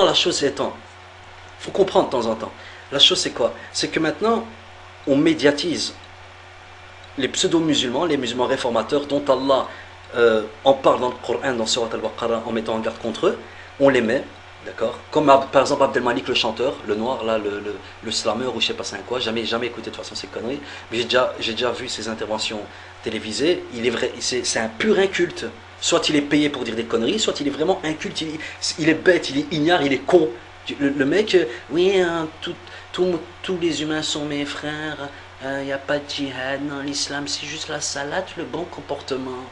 La chose étant, il faut comprendre de temps en temps. La chose c'est quoi? C'est que maintenant, on médiatise les pseudo-musulmans, les musulmans réformateurs dont Allah en parle dans le Coran, dans Surat Al-Baqarah, en mettant en garde contre eux, on les met, d'accord? Comme par exemple Abdelmalik le chanteur, le noir, là, le slammer ou je sais pas c'est quoi, jamais écouté de toute façon ces conneries, mais j'ai déjà vu ses interventions télévisées, il est vrai, c'est un pur inculte. Soit il est payé pour dire des conneries, soit il est vraiment inculte, il est bête, il est ignare, il est con. Le mec, oui, hein, tous les humains sont mes frères, il n'y a pas de djihad dans l'islam, c'est juste la salade, le bon comportement.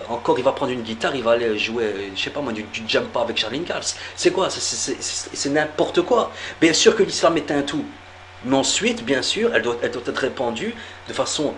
Encore il va prendre une guitare, il va aller jouer, je sais pas moi, du jumpa avec Charlene Cars. C'est quoi? C'est n'importe quoi. Bien sûr que l'islam est un tout. Mais ensuite, bien sûr, elle doit être répandue de façon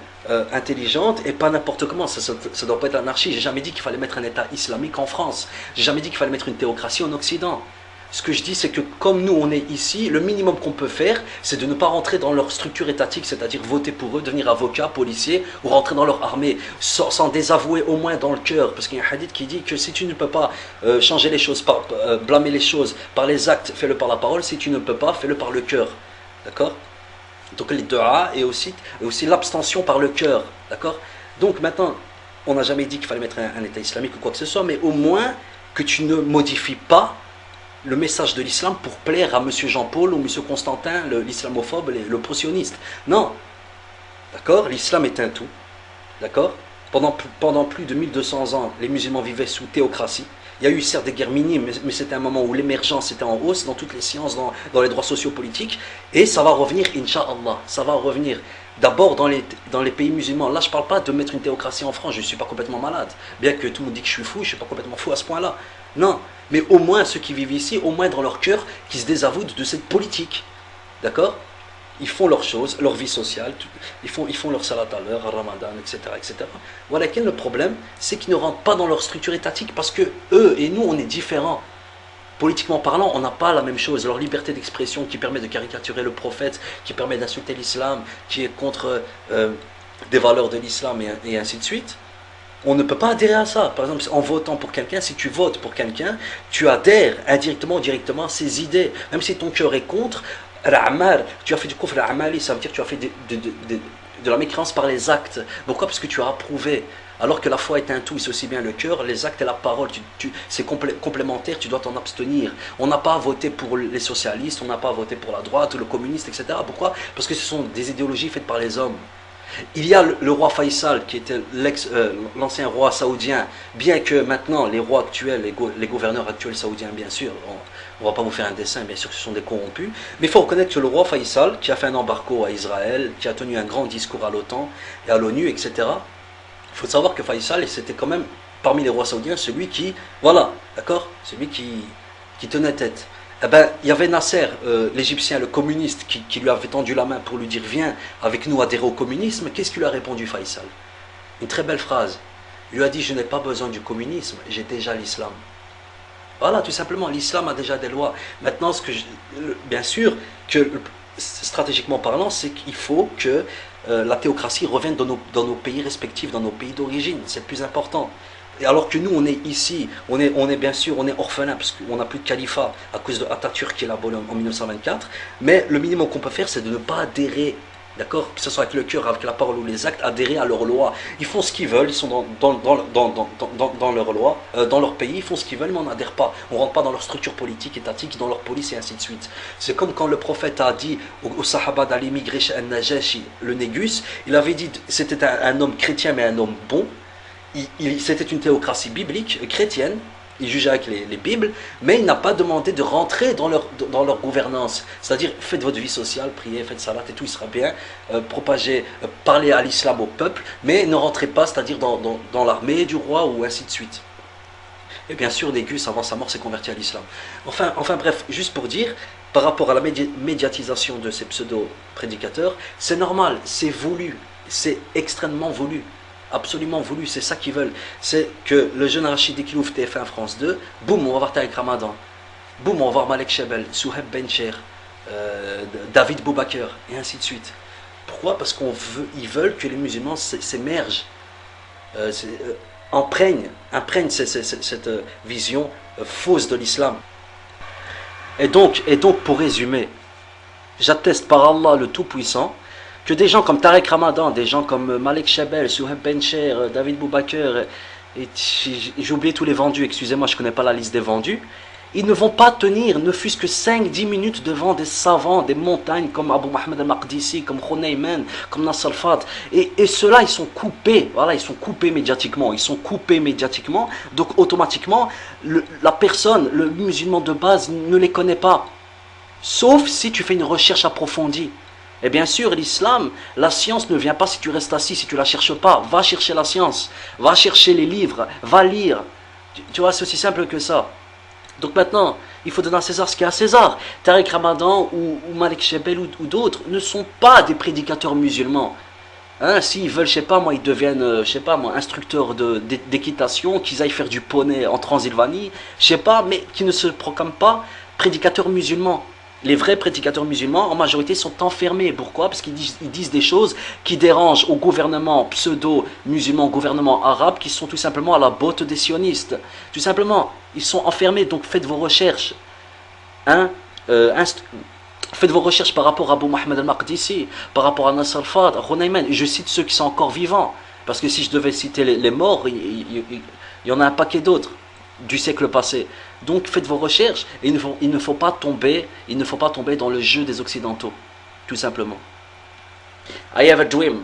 intelligente et pas n'importe comment. Ça ne doit pas être l'anarchie. J'ai jamais dit qu'il fallait mettre un État islamique en France. J'ai jamais dit qu'il fallait mettre une théocratie en Occident. Ce que je dis, c'est que comme nous, on est ici, le minimum qu'on peut faire, c'est de ne pas rentrer dans leur structure étatique, c'est-à-dire voter pour eux, devenir avocat, policier, ou rentrer dans leur armée, sans désavouer au moins dans le cœur. Parce qu'il y a un hadith qui dit que si tu ne peux pas changer les choses, blâmer les choses par les actes, fais-le par la parole. Si tu ne peux pas, fais-le par le cœur. D'accord? Donc les du'a et aussi l'abstention par le cœur. D'accord? Donc maintenant, on n'a jamais dit qu'il fallait mettre un État islamique ou quoi que ce soit, mais au moins que tu ne modifies pas le message de l'islam pour plaire à monsieur Jean-Paul ou monsieur Constantin, l'islamophobe, le pro-sioniste. Non. D'accord? L'islam est un tout. D'accord? Pendant plus de 1200 ans, les musulmans vivaient sous théocratie. Il y a eu certes des guerres minimes, mais c'était un moment où l'émergence était en hausse dans toutes les sciences, dans les droits sociopolitiques. Et ça va revenir, Inch'Allah. Ça va revenir. D'abord dans les pays musulmans. Là, je ne parle pas de mettre une théocratie en France. Je ne suis pas complètement malade. Bien que tout le monde dit que je suis fou, je ne suis pas complètement fou à ce point-là. Non. Mais au moins ceux qui vivent ici, au moins dans leur cœur, qui se désavouent de cette politique. D'accord? Ils font leurs choses, leur vie sociale, ils font leur salat à l'heure, à Ramadan, etc. etc. Voilà, quel est le problème? C'est qu'ils ne rentrent pas dans leur structure étatique parce que eux et nous, on est différents. Politiquement parlant, on n'a pas la même chose. Leur liberté d'expression qui permet de caricaturer le prophète, qui permet d'insulter l'islam, qui est contre des valeurs de l'islam et ainsi de suite. On ne peut pas adhérer à ça. Par exemple, en votant pour quelqu'un, si tu votes pour quelqu'un, tu adhères indirectement ou directement à ses idées. Même si ton cœur est contre, tu as fait du kufr amali, ça veut dire que tu as fait de la mécréance par les actes. Pourquoi? Parce que tu as approuvé. Alors que la foi est un tout, c'est aussi bien le cœur, les actes et la parole. C'est complémentaire, tu dois t'en abstenir. On n'a pas voté pour les socialistes, on n'a pas voté pour la droite ou le communiste, etc. Pourquoi? Parce que ce sont des idéologies faites par les hommes. Il y a le roi Faisal qui était l'ancien roi saoudien, bien que maintenant les rois actuels, les gouverneurs actuels saoudiens, bien sûr, on ne va pas vous faire un dessin, bien sûr que ce sont des corrompus, mais il faut reconnaître que le roi Faisal, qui a fait un embargo à Israël, qui a tenu un grand discours à l'OTAN et à l'ONU, etc., il faut savoir que Faisal, c'était quand même, parmi les rois saoudiens, celui qui, voilà, d'accord, celui qui tenait tête. Eh ben, il y avait Nasser, l'Égyptien, le communiste, qui lui avait tendu la main pour lui dire viens avec nous adhérer au communisme. Qu'est-ce qu'il lui a répondu, Faisal? Une très belle phrase. Il lui a dit je n'ai pas besoin du communisme, j'ai déjà l'islam. Voilà, tout simplement, l'islam a déjà des lois. Maintenant, bien sûr, que stratégiquement parlant, c'est qu'il faut que la théocratie revienne dans nos pays respectifs, dans nos pays d'origine. C'est le plus important. Et alors que nous, on est ici, on est bien sûr, on est orphelin, parce qu'on n'a plus de califat à cause de Atatürk qui est aboli en 1924, mais le minimum qu'on peut faire, c'est de ne pas adhérer, d'accord, que ce soit avec le cœur, avec la parole ou les actes, adhérer à leurs lois. Ils font ce qu'ils veulent, ils sont dans leurs lois, dans leur pays, ils font ce qu'ils veulent, mais on n'adhère pas. On ne rentre pas dans leur structure politique, étatique, dans leur police et ainsi de suite. C'est comme quand le prophète a dit aux Sahaba d'aller migrer chez An-Najashi, le Négus, il avait dit, c'était un homme chrétien, mais un homme bon. C'était une théocratie biblique, chrétienne, il jugeait avec les Bibles, mais il n'a pas demandé de rentrer dans leur gouvernance. C'est-à-dire, faites votre vie sociale, priez, faites salat et tout, il sera bien, propagez, parlez à l'islam au peuple, mais ne rentrez pas, c'est-à-dire dans l'armée du roi ou ainsi de suite. Et bien sûr, Négus, avant sa mort, s'est converti à l'islam. Enfin bref, juste pour dire, par rapport à la médiatisation de ces pseudo-prédicateurs, c'est normal, c'est voulu, c'est extrêmement voulu. Absolument voulu, c'est ça qu'ils veulent. C'est que le jeune Rachid, dès qu'il ouvre TF1 France 2, boum, on va voir Tariq Ramadan. Boum, on va voir Malek Chebel, Souheb Bencher, David Boubaker, et ainsi de suite. Pourquoi? Parce qu'ils veulent que les musulmans s'émergent, imprègnent cette vision fausse de l'islam. Et donc, pour résumer, j'atteste par Allah le Tout-Puissant que des gens comme Tarek Ramadan, des gens comme Malek Chabel, Souhaib Bencher, David Boubaker, et j'ai oublié tous les vendus, excusez-moi, je ne connais pas la liste des vendus, ils ne vont pas tenir ne fût-ce que 5-10 minutes devant des savants, des montagnes comme Abu Mohamed al-Maqdisi, comme Khunayman, comme Nasser Fat. Et ceux-là, ils sont coupés, voilà, ils sont coupés médiatiquement. Ils sont coupés médiatiquement, donc automatiquement, la personne, le musulman de base, ne les connaît pas. Sauf si tu fais une recherche approfondie. Et bien sûr, l'islam, la science ne vient pas si tu restes assis, si tu ne la cherches pas. Va chercher la science, va chercher les livres, va lire. Tu vois, c'est aussi simple que ça. Donc maintenant, il faut donner à César ce qu'il y a à César. Tariq Ramadan ou Malik Chebel ou d'autres ne sont pas des prédicateurs musulmans. Hein, s'ils veulent, je sais pas moi, ils deviennent, je sais pas moi, instructeurs d'équitation, qu'ils aillent faire du poney en Transylvanie, je sais pas, mais qui ne se proclament pas prédicateurs musulmans. Les vrais prédicateurs musulmans, en majorité, sont enfermés. Pourquoi? Parce qu'ils disent des choses qui dérangent au gouvernement pseudo-musulman, au gouvernement arabe, qui sont tout simplement à la botte des sionistes. Tout simplement, ils sont enfermés, donc faites vos recherches. Hein? Faites vos recherches par rapport à Abu Mohamed al-Maqdisi, par rapport à Nasser Fad, à Khunayman. Je cite ceux qui sont encore vivants. Parce que si je devais citer les morts, il y en a un paquet d'autres du siècle passé. Donc faites vos recherches et il ne faut pas tomber dans le jeu des occidentaux, tout simplement. I have a dream.